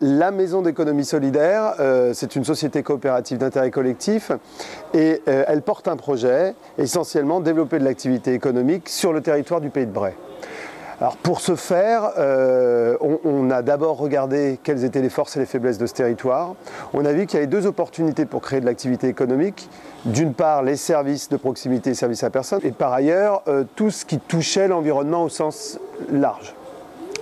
La Maison d'économie solidaire, c'est une société coopérative d'intérêt collectif et elle porte un projet, essentiellement développer de l'activité économique sur le territoire du Pays de Bray. Alors pour ce faire, on a d'abord regardé quelles étaient les forces et les faiblesses de ce territoire. On a vu qu'il y avait deux opportunités pour créer de l'activité économique. D'une part, les services de proximité et services à personne, et par ailleurs, tout ce qui touchait l'environnement au sens large.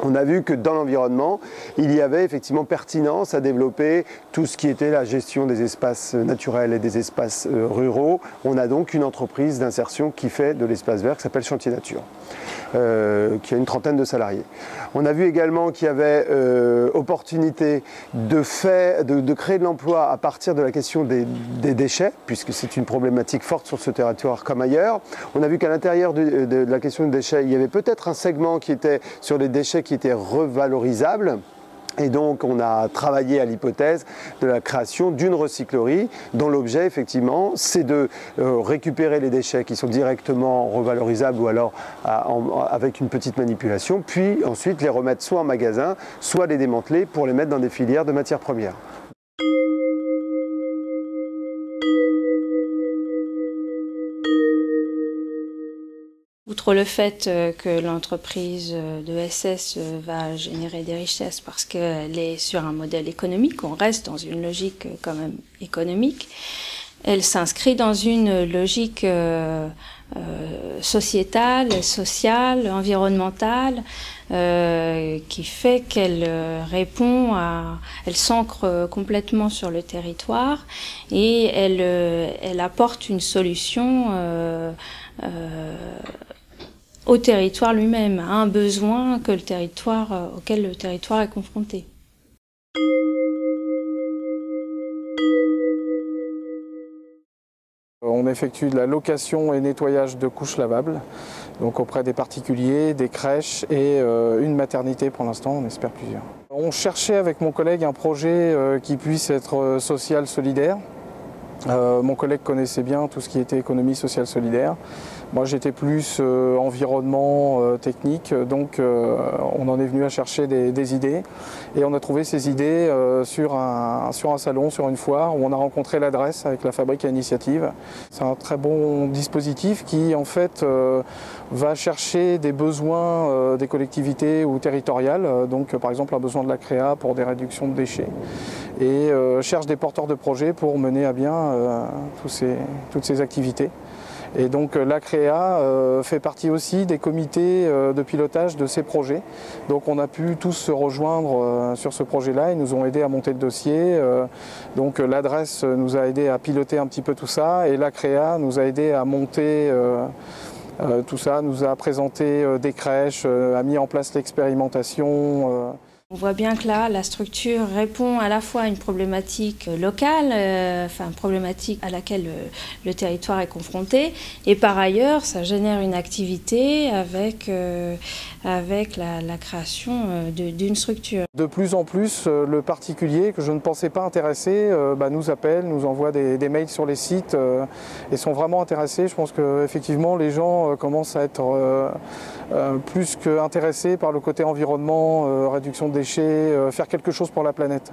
On a vu que dans l'environnement, il y avait effectivement pertinence à développer tout ce qui était la gestion des espaces naturels et des espaces ruraux. On a donc une entreprise d'insertion qui fait de l'espace vert qui s'appelle Chantier Nature, qui a une trentaine de salariés. On a vu également qu'il y avait opportunité de créer de l'emploi à partir de la question des déchets, puisque c'est une problématique forte sur ce territoire comme ailleurs. On a vu qu'à l'intérieur de la question des déchets, il y avait peut-être un segment qui était sur les déchets qui était revalorisable. Et donc on a travaillé à l'hypothèse de la création d'une recyclerie dont l'objet effectivement c'est de récupérer les déchets qui sont directement revalorisables ou alors avec une petite manipulation, puis ensuite les remettre soit en magasin, soit les démanteler pour les mettre dans des filières de matières premières. Outre le fait que l'entreprise de SS va générer des richesses parce qu'elle est sur un modèle économique, on reste dans une logique quand même économique, elle s'inscrit dans une logique sociétale, sociale, environnementale, qui fait qu'elle elle s'ancre complètement sur le territoire et elle apporte une solution au territoire lui-même, à un besoin auquel le territoire est confronté. On effectue de la location et nettoyage de couches lavables, donc auprès des particuliers, des crèches et une maternité pour l'instant, on espère plusieurs. On cherchait avec mon collègue un projet qui puisse être social solidaire. Mon collègue connaissait bien tout ce qui était économie sociale solidaire. Moi j'étais plus environnement technique, donc on en est venu à chercher des idées et on a trouvé ces idées sur un salon, sur une foire où on a rencontré l'adresse avec la fabrique à initiative. C'est un très bon dispositif qui en fait va chercher des besoins des collectivités ou territoriales, donc par exemple un besoin de la CREA pour des réductions de déchets et cherche des porteurs de projets pour mener à bien toutes ces activités. Et donc la CREA fait partie aussi des comités de pilotage de ces projets. Donc on a pu tous se rejoindre sur ce projet-là, ils nous ont aidés à monter le dossier. Donc l'adresse nous a aidés à piloter un petit peu tout ça et la CREA nous a aidés à monter tout ça, nous a présenté des crèches, a mis en place l'expérimentation. On voit bien que là, la structure répond à la fois à une problématique locale, une problématique à laquelle le territoire est confronté, et par ailleurs, ça génère une activité avec la création d'une structure. De plus en plus, le particulier que je ne pensais pas intéressé nous appelle, nous envoie des mails sur les sites et sont vraiment intéressés. Je pense qu'effectivement, les gens commencent à être plus qu'intéressés par le côté environnement, réduction de déchets, faire quelque chose pour la planète.